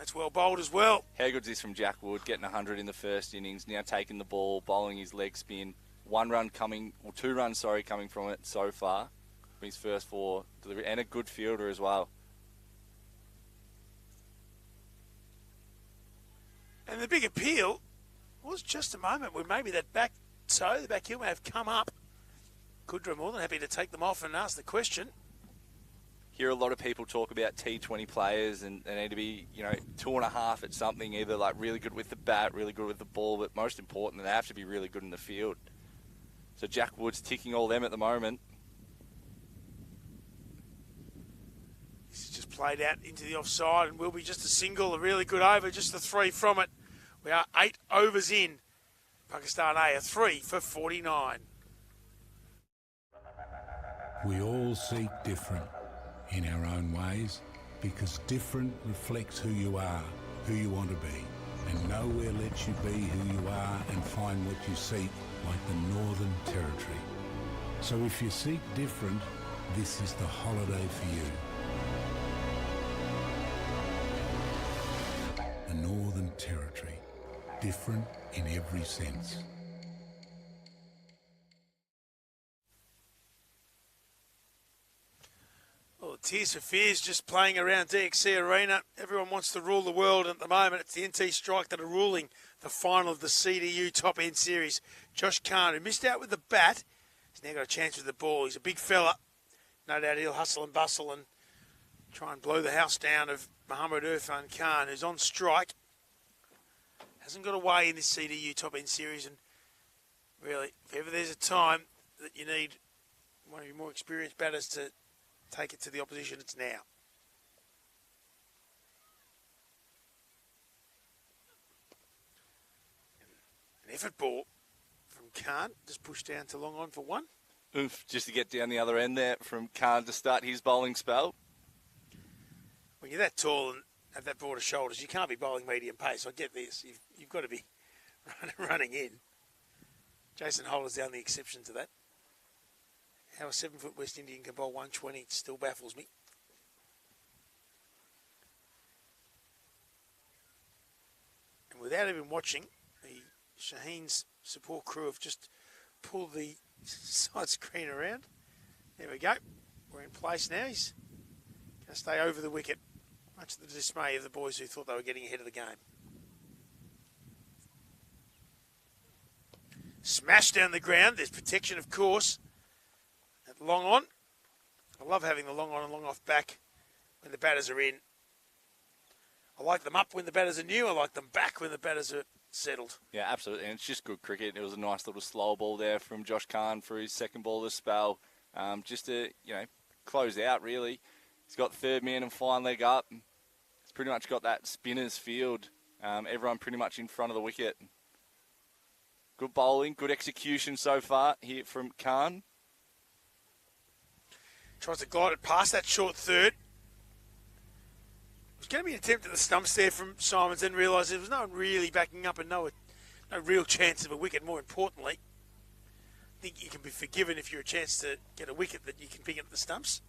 That's well bowled as well. How good's this from Jack Wood, getting 100 in the first innings, now taking the ball, bowling his leg spin. 2 runs, coming from it so far from his first 4 delivery, and a good fielder as well. And the big appeal was just a moment where maybe that back toe, the back heel may have come up. Kudra more than happy to take them off and ask the question. Hear a lot of people talk about T20 players and they need to be, 2.5 at something, either like really good with the bat, really good with the ball, but most important, they have to be really good in the field. So Jack Wood's ticking all them at the moment. This is just played out into the offside and will be just a single, a really good over, just the 3 from it. We are 8 overs in. Pakistan A, a 3 for 49. We all seek different in our own ways, because different reflects who you are, who you want to be, and nowhere lets you be who you are and find what you seek like the Northern Territory. So if you seek different, this is the holiday for you. The Northern Territory, different in every sense. Well, Tears for Fears just playing around DXC Arena. Everyone wants to rule the world at the moment. It's the NT Strike that are ruling the final of the CDU Top End Series. Josh Khan, who missed out with the bat, has now got a chance with the ball. He's a big fella. No doubt he'll hustle and bustle and try and blow the house down of Muhammad Irfan Khan, who's on strike. Hasn't got away in this CDU Top End Series. And really, if ever there's a time that you need one of your more experienced batters to take it to the opposition, it's now. An effort ball from Khan, just pushed down to long on for 1. Oof, just to get down the other end there from Khan to start his bowling spell. When you're that tall and have that broader shoulders, you can't be bowling medium pace. I get this. You've got to be running in. Jason Holder's the only exception to that. How a 7-foot West Indian can bowl 120 still baffles me. And without even watching, the Shaheens support crew have just pulled the side screen around. There we go. We're in place now. He's going to stay over the wicket, much to the dismay of the boys who thought they were getting ahead of the game. Smash down the ground. There's protection, of course. Long on. I love having the long on and long off back when the batters are in. I like them up when the batters are new. I like them back when the batters are settled. Yeah, absolutely. And it's just good cricket. It was a nice little slow ball there from Josh Khan for his second ball of the spell. Just to, close out, really. He's got third man and fine leg up. He's pretty much got that spinner's field. Everyone pretty much in front of the wicket. Good bowling, good execution so far here from Khan. Tries to glide it past that short third. It was going to be an attempt at the stumps there from Simons, then realised there was no one really backing up and no real chance of a wicket. More importantly, I think you can be forgiven if you're a chance to get a wicket that you can pick it at the stumps.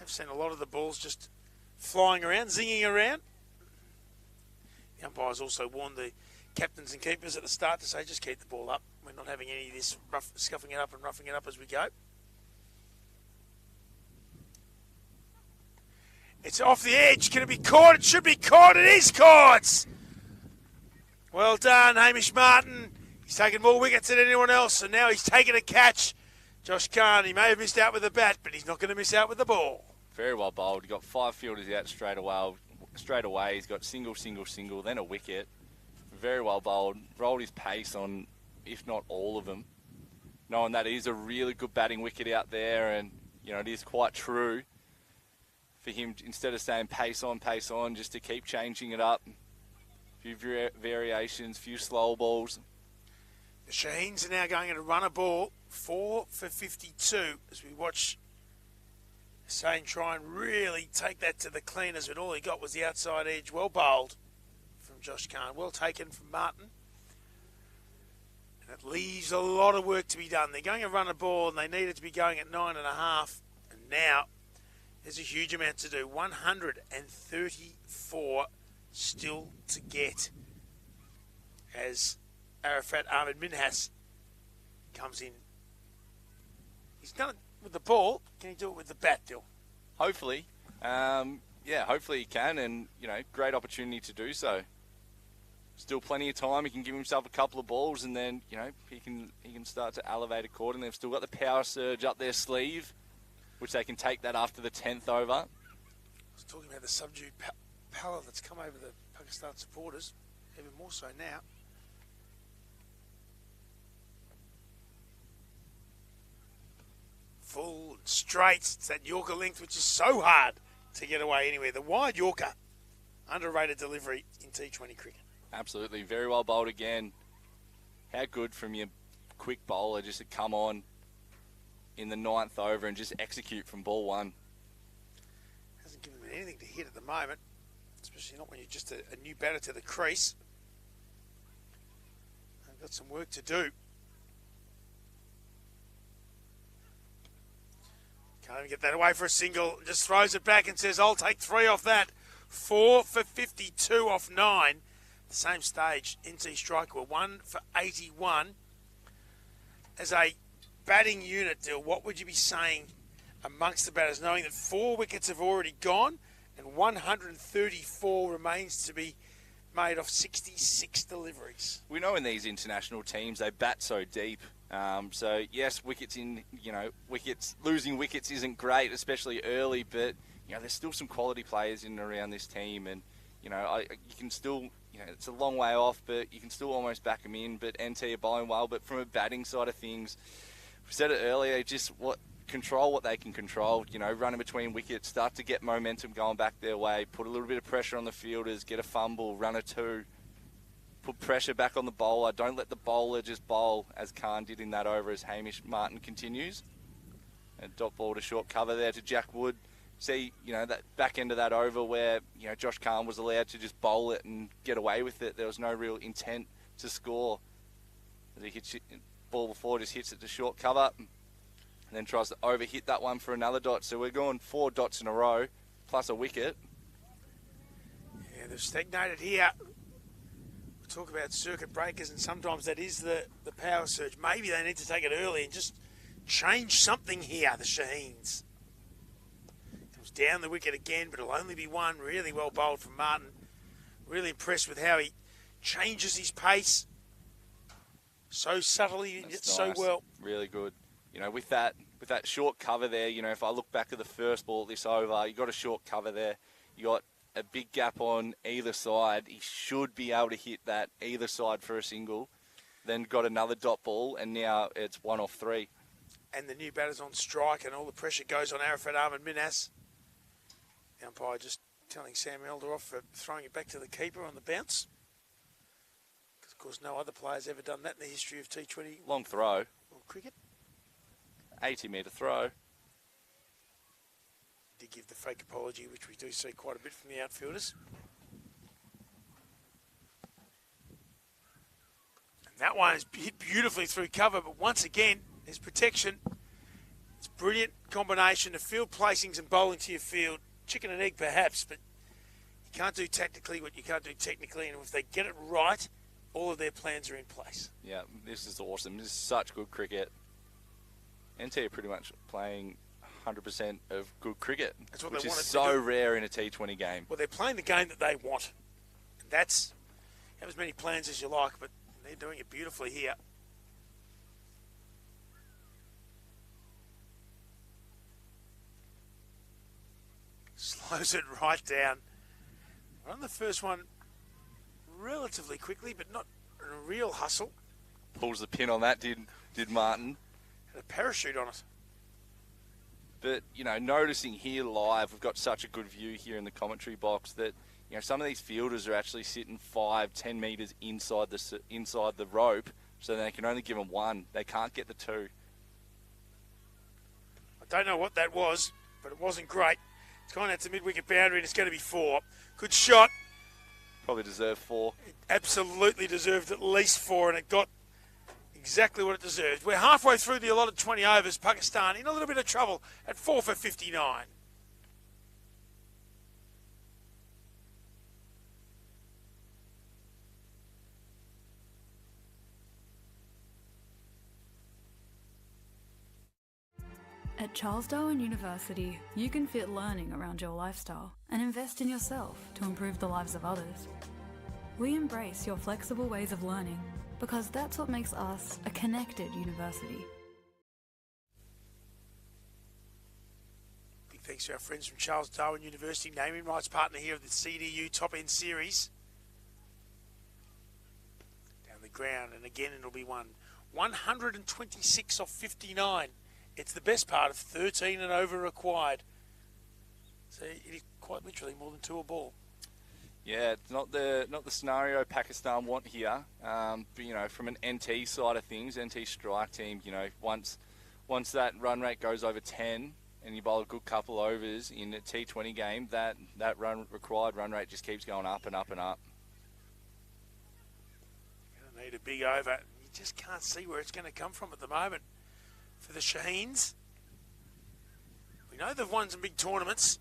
I've seen a lot of the balls just flying around, zinging around. The umpires also warned the captains and keepers at the start to say, just keep the ball up. We're not having any of this scuffing it up and roughing it up as we go. It's off the edge. Can it be caught? It should be caught. It is caught. Well done, Hamish Martin. He's taken more wickets than anyone else, and now he's taken a catch. Josh Khan, he may have missed out with the bat, but he's not going to miss out with the ball. Very well bowled. He got 5 fielders out straight away. He's got single, then a wicket. Very well bowled. Rolled his pace on, if not all of them. Knowing that he's a really good batting wicket out there, and it is quite true for him, instead of saying pace on, just to keep changing it up. A few variations, few slow balls. The Shaheens are now going to run a ball 4 for 52 as we watch Hussain try and really take that to the cleaners, but all he got was the outside edge. Well bowled from Josh Khan. Well taken from Martin. And it leaves a lot of work to be done. They're going to run a ball and they need it to be going at 9.5. And now There's a huge amount to do. 134 still to get as Arafat Ahmed Minhas comes in. He's done it with the ball. Can he do it with the bat, Dill? Hopefully. Hopefully he can, and, great opportunity to do so. Still plenty of time. He can give himself a couple of balls, and then, he can start to elevate accordingly. They've still got the power surge up their sleeve, which they can take that after the 10th over. I was talking about the subdued pallor that's come over the Pakistan supporters, even more so now. Full, straight. It's that Yorker length, which is so hard to get away anywhere. The wide Yorker, underrated delivery in T20 cricket. Absolutely. Very well bowled again. How good from your quick bowler just to come on in the 9th over and just execute from ball one. Hasn't given them anything to hit at the moment, especially not when you're just a new batter to the crease. They've got some work to do. Can't even get that away for a single. Just throws it back and says, I'll take 3 off that. 4 for 52 off 9. The same stage, NT striker were 1 for 81. As a batting unit, Dill, what would you be saying amongst the batters, knowing that 4 wickets have already gone and 134 remains to be made off 66 deliveries? We know in these international teams they bat so deep. So yes, losing wickets isn't great, especially early, but there's still some quality players in and around this team, and you can still, it's a long way off, but you can still almost back them in. But NT are bowling well, but from a batting side of things, we said it earlier, just control what they can control. Running between wickets, start to get momentum going back their way, put a little bit of pressure on the fielders, get a fumble, run a 2. Put pressure back on the bowler. Don't let the bowler just bowl, as Khan did in that over as Hamish Martin continues. And dot ball to short cover there to Jack Wood. See, that back end of that over where, Josh Khan was allowed to just bowl it and get away with it. There was no real intent to score. As he hits it, ball before, just hits it to short cover. And then tries to overhit that one for another dot. So we're going 4 dots in a row, plus a wicket. Yeah, they've stagnated here. Talk about circuit breakers, and sometimes that is the power surge. Maybe they need to take it early and just change something here, the Shaheens. Comes down the wicket again, but it'll only be 1. Really well bowled from Martin. Really impressed with how he changes his pace so subtly and yet so well. Really good. With that short cover there, if I look back at the first ball at this over, you got a short cover there. You got a big gap on either side. He should be able to hit that either side for a single. Then got another dot ball, and now it's 1 off 3. And the new batter's on strike, and all the pressure goes on Arafat Ahmed Minhas. The umpire just telling Sam Elder off for throwing it back to the keeper on the bounce. Because, of course, no other player's ever done that in the history of T20. Long throw. Or cricket. 80-metre throw. Did give the fake apology, which we do see quite a bit from the outfielders. And that one is hit beautifully through cover, but once again, there's protection. It's a brilliant combination of field placings and bowling to your field. Chicken and egg, perhaps, but you can't do tactically what you can't do technically, and if they get it right, all of their plans are in place. Yeah, this is awesome. This is such good cricket. NT are pretty much playing 100% of good cricket, That's what which they is wanted so to do. rare in a T20 game. Well, they're playing the game that they want. And that's, have as many plans as you like, but they're doing it beautifully here. Slows it right down. Run the first one relatively quickly, but not in a real hustle. Pulls the pin on that, did Martin. Had a parachute on it. But, noticing here live, we've got such a good view here in the commentary box that, some of these fielders are actually sitting 5-10 metres inside the rope, so they can only give them 1. They can't get the 2. I don't know what that was, but it wasn't great. It's gone out to mid-wicket boundary, and it's going to be 4. Good shot. Probably deserved 4. It absolutely deserved at least 4, and it got exactly what it deserved. We're halfway through the allotted 20 overs. Pakistan in a little bit of trouble at 4 for 59. At Charles Darwin University, you can fit learning around your lifestyle and invest in yourself to improve the lives of others. We embrace your flexible ways of learning because that's what makes us a connected university. Big thanks to our friends from Charles Darwin University, naming rights partner here of the CDU Top End Series. Down the ground, and again it'll be 126 off 59. It's the best part of 13 and over required. So it is quite literally more than 2 a ball. Yeah, it's not the scenario Pakistan want here. But, you know, from an NT side of things, NT strike team, you know, once that run rate goes over 10 and you bowl a good couple overs in a T20 game, that required run rate just keeps going up and up and up. Going to need a big over. You just can't see where it's going to come from at the moment. For the Shaheens, we know they've won some big tournaments.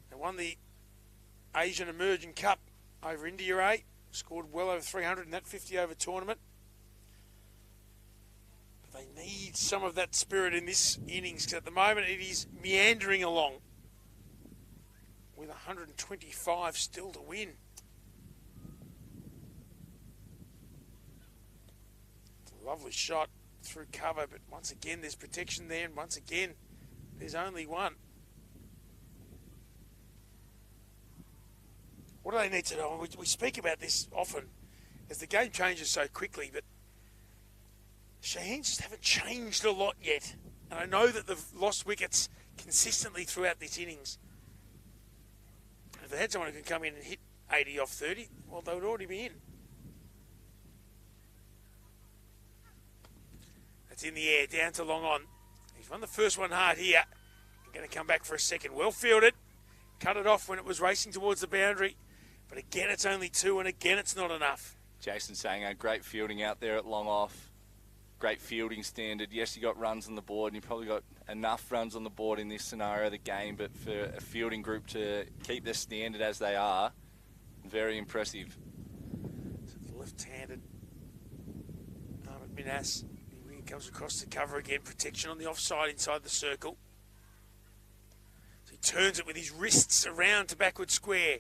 They won the Asian Emerging Cup over India A, scored well over 300 in that 50 over tournament. But they need some of that spirit in this innings, because at the moment it is meandering along with 125 still to win. It's a lovely shot through cover, but once again there's protection there, and once again there's only one. What do they need to know? We speak about this often as the game changes so quickly, but Shaheens just haven't changed a lot yet, and I know that they've lost wickets consistently throughout this innings. If they had someone who can come in and hit 80 off 30, well, they would already be in. That's in the air, down to long on. He's run the first one hard here. He's going to come back for a second. Well fielded. Cut it off when it was racing towards the boundary. But again, it's only 2, and again, it's not enough. Jason saying great fielding out there at long off. Great fielding standard. Yes, you got runs on the board, and you probably got enough runs on the board in this scenario of the game, but for a fielding group to keep their standard as they are, very impressive. So the left-handed Minas. Comes across the cover again, protection on the offside inside the circle. So he turns it with his wrists around to backward square.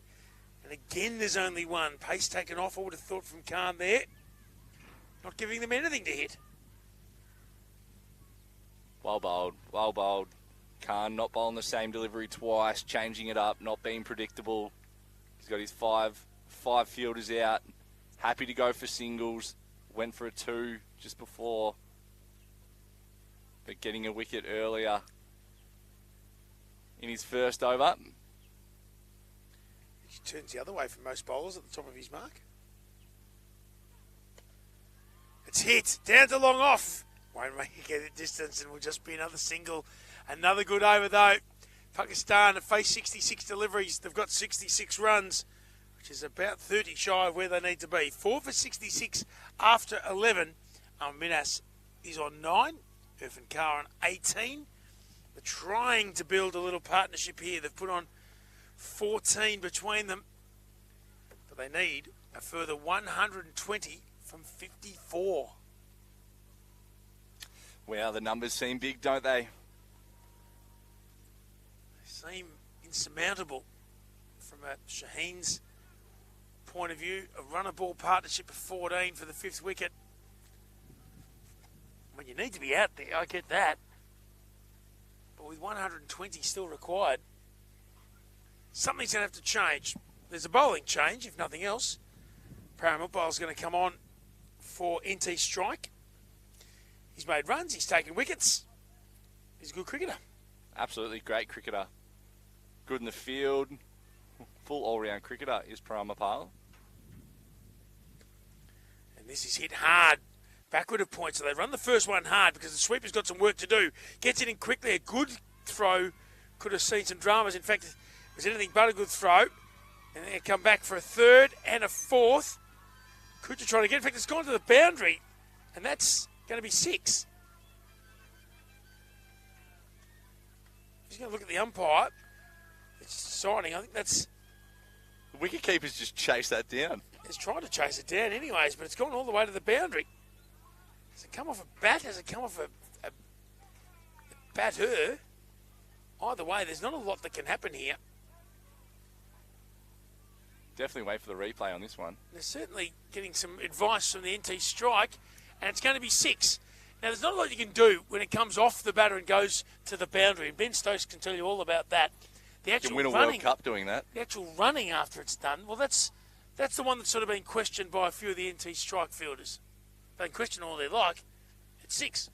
And again there's only one. Pace taken off, I would have thought, from Khan there. Not giving them anything to hit. Well bowled. Khan not bowling the same delivery twice, changing it up, not being predictable. He's got his five fielders out, happy to go for singles. Went for a 2 just before, but getting a wicket earlier in his first over. He turns the other way from most bowlers at the top of his mark. It's hit, down to long off. Won't make it get a distance, and will just be another single. Another good over though. Pakistan have faced 66 deliveries. They've got 66 runs, which is about 30 shy of where they need to be. 4 for 66 after 11. Minas is on 9. Irfan Khan on 18. They're trying to build a little partnership here. They've put on 14 between them. But they need a further 120 from 54. Wow, the numbers seem big, don't they? They seem insurmountable from a Shaheens point of view. A runner-ball partnership of 14 for the 5th wicket. When you need to be out there, I get that. But with 120 still required, something's going to have to change. There's a bowling change, if nothing else. Paramount Bowl's going to come on for NT Strike. He's made runs, he's taken wickets. He's a good cricketer. Absolutely great cricketer. Good in the field. Full all-round cricketer is Paramapal. And this is hit hard. Backward of points. So they run the first one hard because the sweeper's got some work to do. Gets it in quickly. A good throw. Could have seen some dramas. In fact, it was anything but a good throw. And they come back for a 3rd and a 4th. Kucha trying to get it. In fact, it's gone to the boundary. And that's going to be 6. He's going to look at the umpire. It's signing. I think that's... The wicketkeeper's just chased that down. He's trying to chase it down anyways, but it's gone all the way to the boundary. Has it come off a bat? Has it come off a batter? Either way, there's not a lot that can happen here. Definitely wait for the replay on this one. They're certainly getting some advice from the NT strike, and it's going to be 6. Now, there's not a lot you can do when it comes off the batter and goes to the boundary, and Ben Stokes can tell you all about that. The You actual can win a running, World Cup doing that. the actual running after it's done, well, that's the one that's sort of been questioned by a few of the NT strike fielders. They can question all they like. It's 6.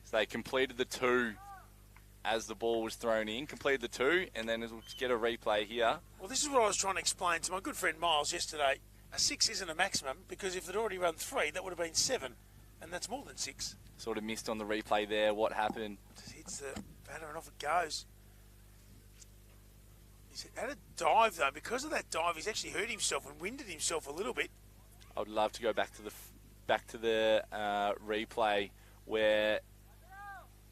So they completed the 2 as the ball was thrown in, completed the 2, and then we'll get a replay here. Well, this is what I was trying to explain to my good friend Miles yesterday. A 6 isn't a maximum, because if they'd already run 3, that would have been 7, and that's more than 6. Sort of missed on the replay there what happened. Just hits the batter and off it goes. He's had a dive, though. Because of that dive, he's actually hurt himself and winded himself a little bit. I would love to go back to the replay where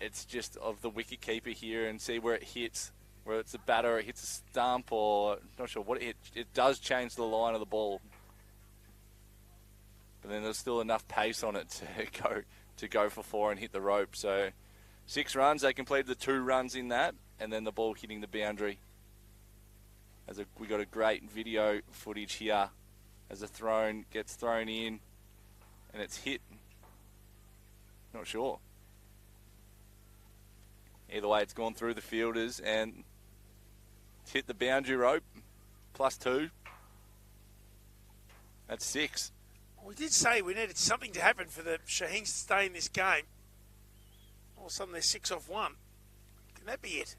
it's just of the wicket keeper here and see where it hits, where it's a batter, it hits a stump, or not sure what it does change the line of the ball. But then there's still enough pace on it to go for 4 and hit the rope. So 6 runs, they completed the 2 runs in that, and then the ball hitting the boundary. We got a great video footage here as gets thrown in and it's hit. Not sure. Either way, it's gone through the fielders and it's hit the boundary rope. +2. That's 6. We did say we needed something to happen for the Shaheens to stay in this game. All of a sudden, they're 6 off 1. Can that be it?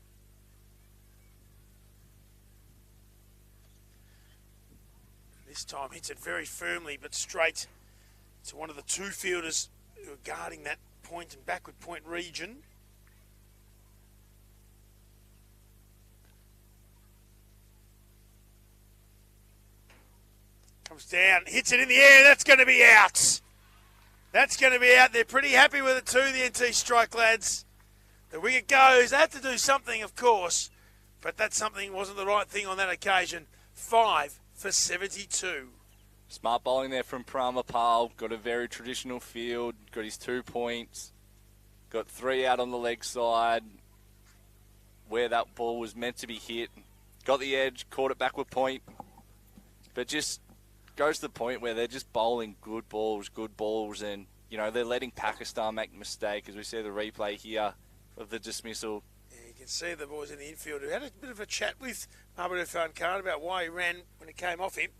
This time hits it very firmly but straight to one of the 2 fielders who are guarding that point and backward point region. Comes down, hits it in the air, that's going to be out. That's going to be out. They're pretty happy with it too, the NT strike lads. The wicket goes. They had to do something, of course, but that something wasn't the right thing on that occasion. 5 for 72. Smart bowling there from Pramapal. Got a very traditional field. Got his 2 points. Got 3 out on the leg side where that ball was meant to be hit. Got the edge, caught it backward point. But just goes to the point where they're just bowling good balls, and, you know, they're letting Pakistan make the mistake, as we see the replay here of the dismissal. Yeah, you can see the boys in the infield who had a bit of a chat with Mahmood Irfan Khan about why he ran when it came off him.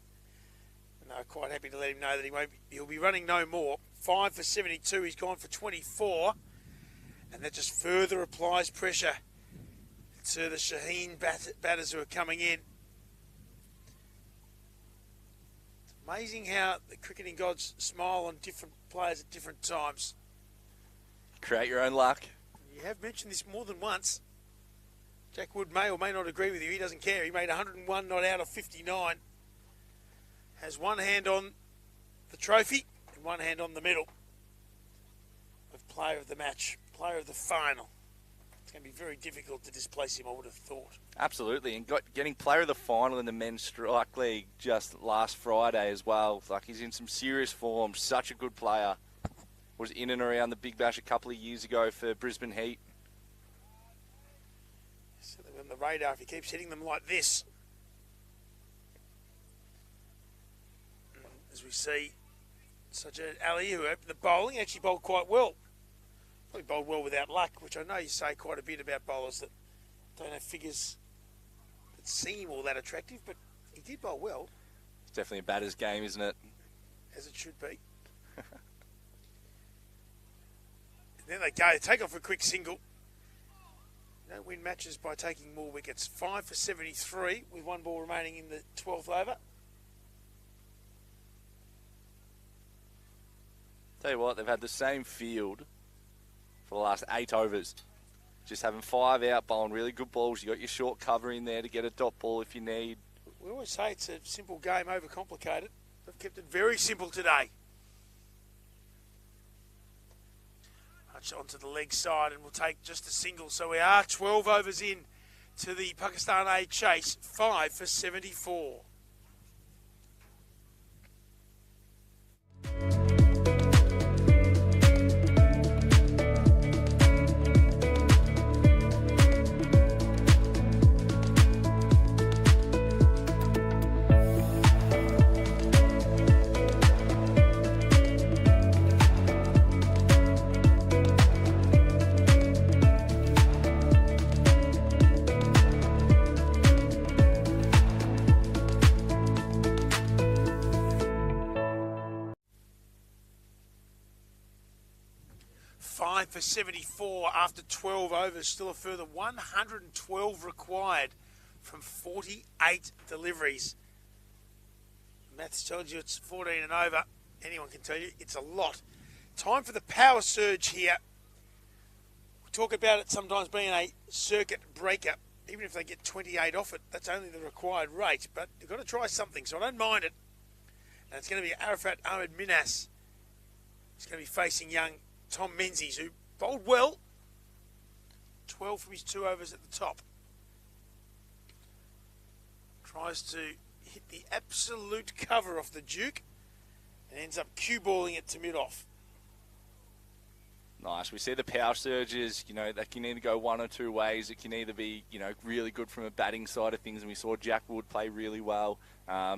And they were quite happy to let him know that he'll be running no more. 5 for 72, he's gone for 24. And that just further applies pressure to the Shaheen batters who are coming in. Amazing how the cricketing gods smile on different players at different times. Create your own luck. You have mentioned this more than once. Jack Wood may or may not agree with you. He doesn't care. He made 101 not out of 59. Has one hand on the trophy and one hand on the medal of player of the match, player of the final. It's going to be very difficult to displace him, I would have thought. Absolutely, and getting player of the final in the men's strike league just last Friday as well. Like, he's in some serious form. Such a good player. Was in and around the Big Bash a couple of years ago for Brisbane Heat. So they're on the radar if he keeps hitting them like this. As we see, Sajid Ali, who opened the bowling, actually bowled quite well. Probably bowled well without luck, which I know you say quite a bit about bowlers that don't have figures that seem all that attractive, but he did bowl well. It's definitely a batter's game, isn't it? As it should be. And then they go, take off a quick single. You don't win matches by taking more wickets. 5 for 73 with 1 ball remaining in the 12th over. Tell you what, they've had the same field for the last 8 overs. Just having 5 out, bowling really good balls. You got your short cover in there to get a dot ball if you need. We always say it's a simple game, overcomplicated. They've kept it very simple today. Hutch onto the leg side and we'll take just a single. So we are 12 overs in to the Pakistan A chase. 5 for 74. for 74 after 12 overs. Still a further 112 required from 48 deliveries. Maths tells you it's 14 and over. Anyone can tell you it's a lot. Time for the power surge here. We talk about it sometimes being a circuit breaker. Even if they get 28 off it, that's only the required rate. But you've got to try something, so I don't mind it. And it's going to be Arafat Ahmed Minas. He's going to be facing young Tom Menzies, who bowled well. 12 from his 2 overs at the top. Tries to hit the absolute cover off the Duke and ends up cue balling it to mid-off. Nice. We see the power surges, that can either go one or two ways. It can either be, really good from a batting side of things, and we saw Jack Wood play really well.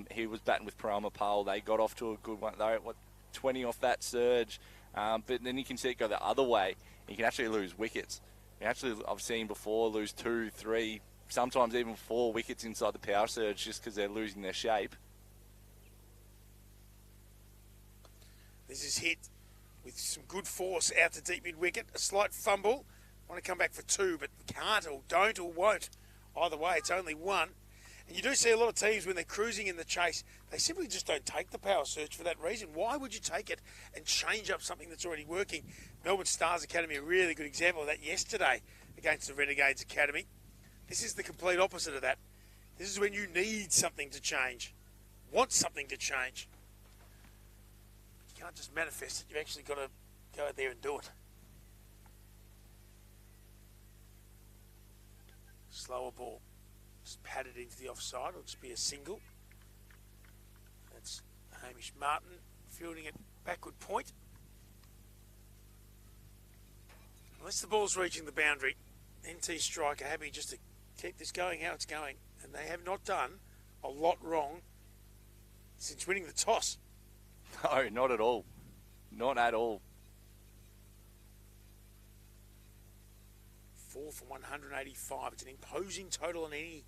He was batting with Parama Pal. They got off to a good one. They were at, 20 off that surge. But then you can see it go the other way. You can actually lose wickets. I've seen before lose 2, 3, sometimes even 4 wickets inside the power surge just because they're losing their shape. This is hit with some good force out to deep mid-wicket. A slight fumble. Want to come back for 2, but can't or don't or won't. Either way, it's only 1. And you do see a lot of teams when they're cruising in the chase, they simply just don't take the power surge for that reason. Why would you take it and change up something that's already working? Melbourne Stars Academy, a really good example of that yesterday against the Renegades Academy. This is the complete opposite of that. This is when you need something to change, want something to change. You can't just manifest it. You've actually got to go out there and do it. Slower ball. Just padded into the offside. It'll just be a single. That's Hamish Martin fielding it backward point. Unless the ball's reaching the boundary, NT Strike are happy just to keep this going how it's going. And they have not done a lot wrong since winning the toss. No, not at all. Not at all. 4 for 185. It's an imposing total on any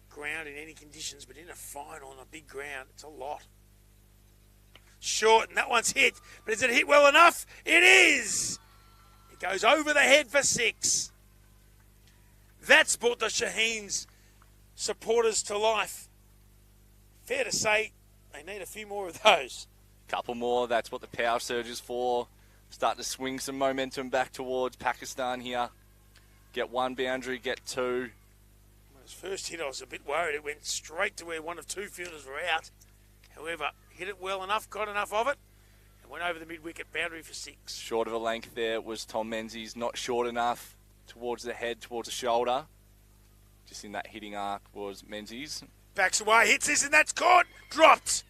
ground in any conditions, but in a final on a big ground, it's a lot. Short, and that one's hit. But is it hit well enough? It is! It goes over the head for 6. That's brought the Shaheens supporters to life. Fair to say, they need a few more of those. Couple more, that's what the power surge is for. Start to swing some momentum back towards Pakistan here. Get 1 boundary, get 2. When his first hit, I was a bit worried. It went straight to where one of 2 fielders were out. However, hit it well enough, got enough of it, and went over the mid-wicket boundary for 6. Short of a length there was Tom Menzies. Not short enough towards the head, towards the shoulder. Just in that hitting arc was Menzies. Backs away, hits this, and that's caught. Dropped.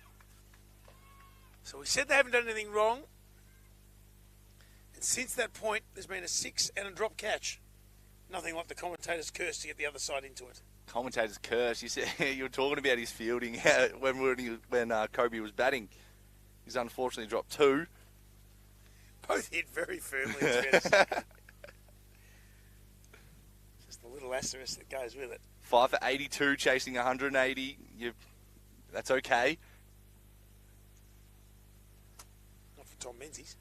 So we said they haven't done anything wrong. And since that point, there's been a 6 and a drop catch. Nothing like the commentator's curse to get the other side into it. Commentator's curse. You said you were talking about his fielding when Kobe was batting. He's unfortunately dropped 2. Both hit very firmly. Just the little asterisk that goes with it. 5 for 82, chasing 180. That's okay. Not for Tom Menzies.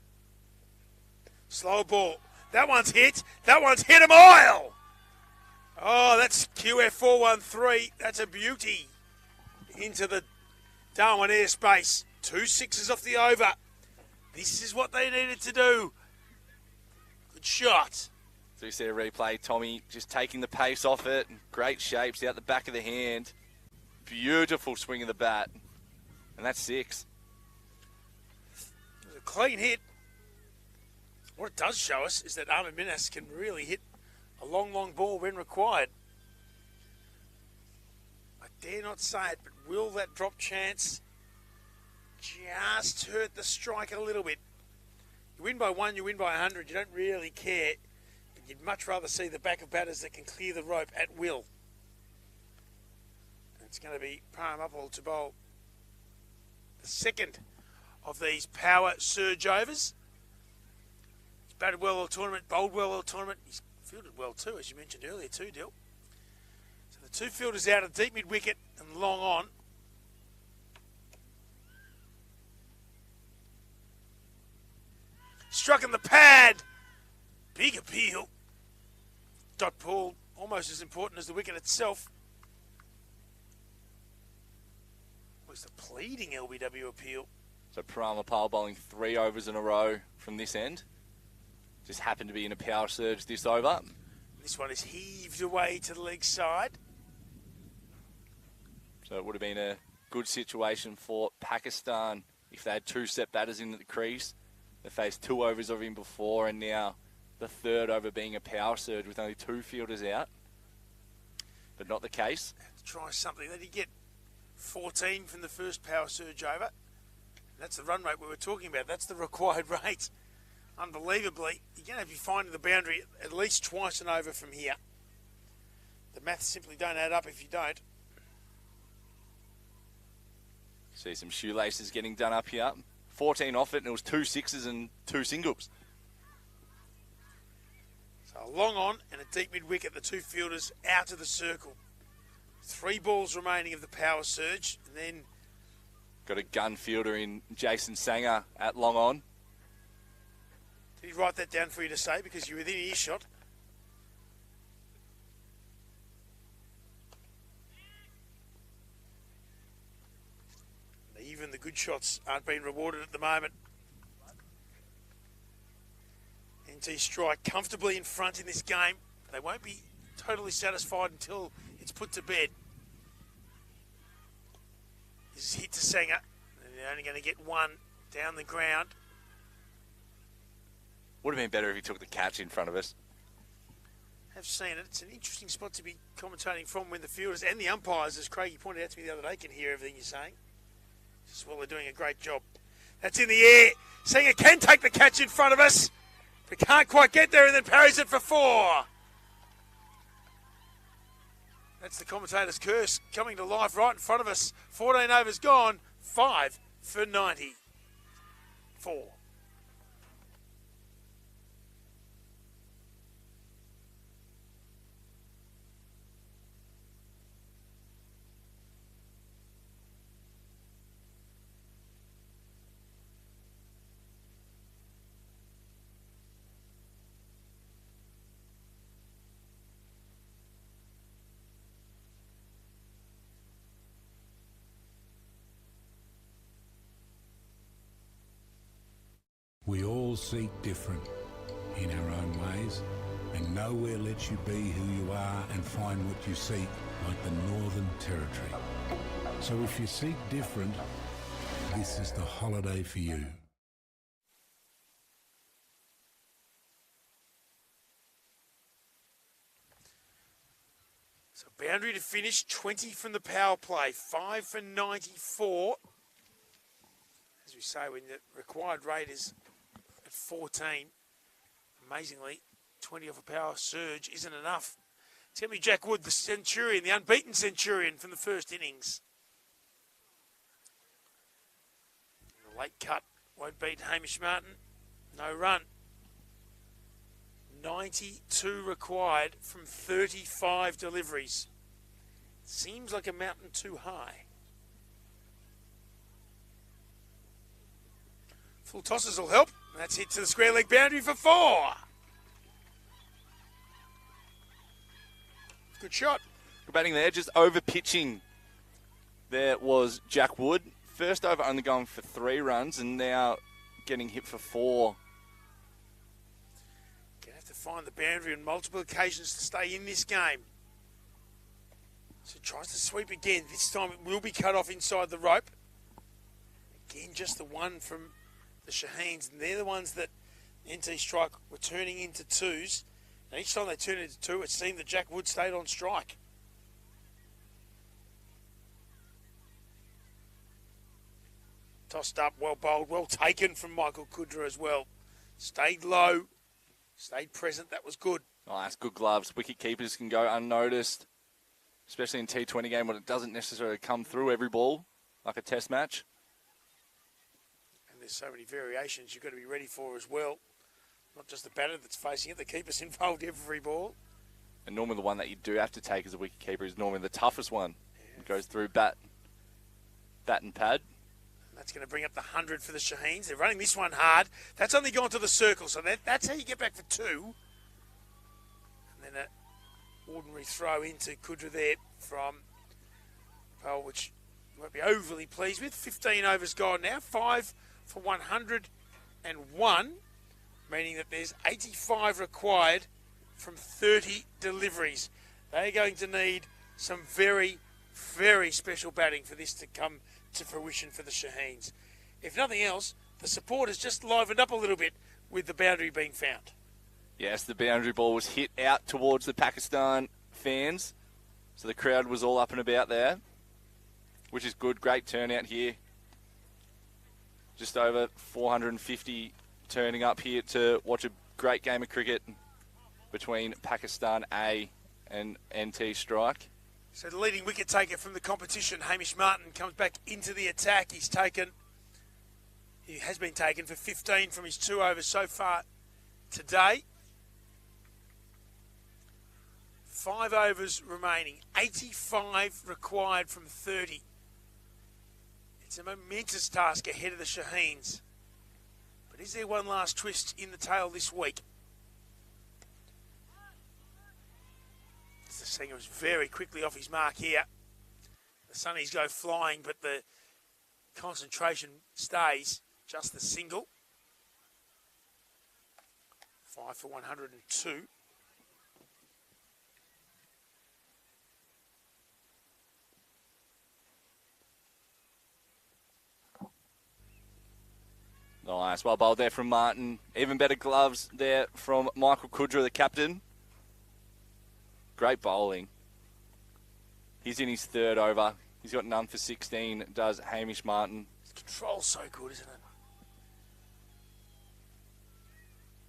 Slow ball. That one's hit. That one's hit a mile. Oh, that's QF 413. That's a beauty. Into the Darwin airspace. 2 6s off the over. This is what they needed to do. Good shot. So you see a replay. Tommy just taking the pace off it. Great shapes out the back of the hand. Beautiful swing of the bat. And that's 6. It was a clean hit. What it does show us is that Ahmed Minas can really hit a long, long ball when required. I dare not say it, but will that drop chance just hurt the striker a little bit? You win by 1, you win by 100. You don't really care, but you'd much rather see the back of batters that can clear the rope at will. And it's going to be Parham Uphill to bowl the second of these power surge overs. He's batted well all tournament, bowled well all tournament. He's fielded well too, as you mentioned earlier too, Dill. So the 2 fielders out of deep mid-wicket and long on. Struck in the pad. big appeal. Dot ball, almost as important as the wicket itself. Was the pleading LBW appeal. So Paramapal bowling 3 overs in a row from this end. Just happened to be in a power surge this over. This one is heaved away to the leg side. So it would have been a good situation for Pakistan if they had 2 set batters in at the crease. They faced 2 overs of him before, and now the 3rd over being a power surge with only 2 fielders out. But not the case. Have to try something. They did get 14 from the first power surge over. That's the run rate we were talking about. That's the required rate. Unbelievably, you're going to be finding the boundary at least twice and over from here. The maths simply don't add up if you don't. See some shoelaces getting done up here. 14 off it, and it was 2 sixes and 2 singles. So a long on and a deep mid-wicket. The 2 fielders out of the circle. 3 balls remaining of the power surge, and then got a gun fielder in Jason Sanger at long on. Did he write that down for you to say because you're within earshot? Even the good shots aren't being rewarded at the moment. NT Strike comfortably in front in this game. They won't be totally satisfied until it's put to bed. This is hit to Sanger. And they're only going to get 1 down the ground. Would have been better if he took the catch in front of us. Have seen it. It's an interesting spot to be commentating from when the fielders and the umpires, as Craigie pointed out to me the other day, can hear everything you're saying. Well, they're doing a great job. That's in the air. Sanger can take the catch in front of us, but can't quite get there, and then parries it for 4. That's the commentator's curse coming to life right in front of us. 14 overs gone, 5 for 94. We all seek different in our own ways, and nowhere lets you be who you are and find what you seek like the Northern Territory. So if you seek different, this is the holiday for you. So boundary to finish, 20 from the power play, 5 for 94. As we say, when the required rate is at 14, amazingly, 20 off a power surge isn't enough. It's going to be Jack Wood, the Centurion, the unbeaten Centurion from the first innings. The late cut won't beat Hamish Martin. No run. 92 required from 35 deliveries. Seems like a mountain too high. Full tosses will help. That's hit to the square leg boundary for 4. Good shot. Good batting there, just over pitching. There was Jack Wood. First over only going for 3 runs and now getting hit for 4. Gonna have to find the boundary on multiple occasions to stay in this game. So tries to sweep again. This time it will be cut off inside the rope. Again, just the one from the Shaheens. And they're the ones that NT Strike were turning into 2s. And each time they turned into 2, it seemed that Jack Wood stayed on strike. Tossed up, well bowled, well taken from Michael Kudra as well. Stayed low, stayed present, that was good. Oh, that's good gloves. Wicket keepers can go unnoticed, especially in T20 game when it doesn't necessarily come through every ball, like a test match. And there's so many variations you've got to be ready for as well. Not just the batter that's facing it, the keeper's involved every ball. And normally the one that you do have to take as a wicket keeper is normally the toughest one. Yeah. It goes through bat and pad. And that's going to bring up the 100 for the Shaheens. They're running this one hard. That's only gone to the circle, so that's how you get back for 2. And an ordinary throw into Kudra there from Powell, which you won't be overly pleased with. 15 overs gone now, 5 for 101, meaning that there's 85 required from 30 deliveries. They're going to need some very, very special batting for this to come to fruition for the Shaheens. If nothing else, the support has just livened up a little bit with the boundary being found. Yes, the boundary ball was hit out towards the Pakistan fans, so the crowd was all up and about there, which is good. Great turnout here. Just over 450 turning up here to watch a great game of cricket between Pakistan A and NT Strike. So the leading wicket taker from the competition, Hamish Martin, comes back into the attack. He has been taken for 15 from his 2 overs so far today. 5 overs remaining, 85 required from 30. It's a momentous task ahead of the Shaheens. But is there one last twist in the tail this week? The singer is very quickly off his mark here. The Sunnies go flying, but the concentration stays. Just the single. 5 for 102. Nice. Well bowled there from Martin. Even better gloves there from Michael Kudra, the captain. Great bowling. He's in his 3rd over. He's got none for 16, does Hamish Martin. His control's so good, isn't it?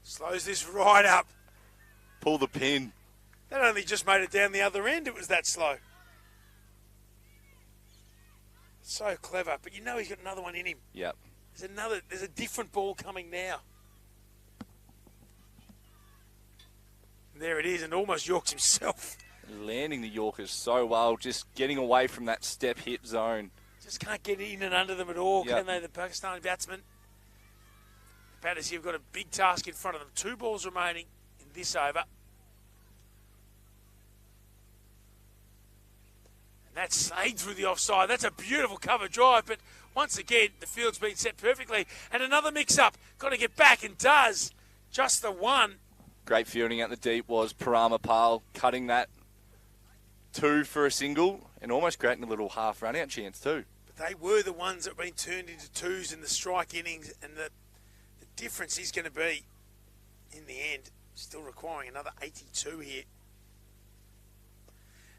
Slows this right up. Pull the pin. That only just made it down the other end. It was that slow. So clever. But you know he's got another one in him. Yep. There's a different ball coming now. And there it is, and almost Yorks himself. Landing the Yorkers so well, just getting away from that step hit zone. Just can't get in and under them at all, Yep. can they, the Pakistani batsmen? The batters here have got a big task in front of them. 2 balls remaining in this over. And that's saved through the offside. That's a beautiful cover drive, but once again, the field's been set perfectly. And another mix-up. Got to get back, and does. Just the one. Great fielding out the deep was Parama Pal, cutting that 2 for a single and almost creating a little half run-out chance too. But they were the ones that have been turned into 2s in the strike innings, and the difference is going to be, in the end, still requiring another 82 here.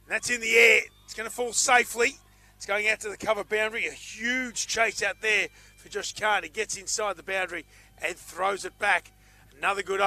And that's in the air. It's going to fall safely. It's going out to the cover boundary. A huge chase out there for Josh Khan. He gets inside the boundary and throws it back. Another good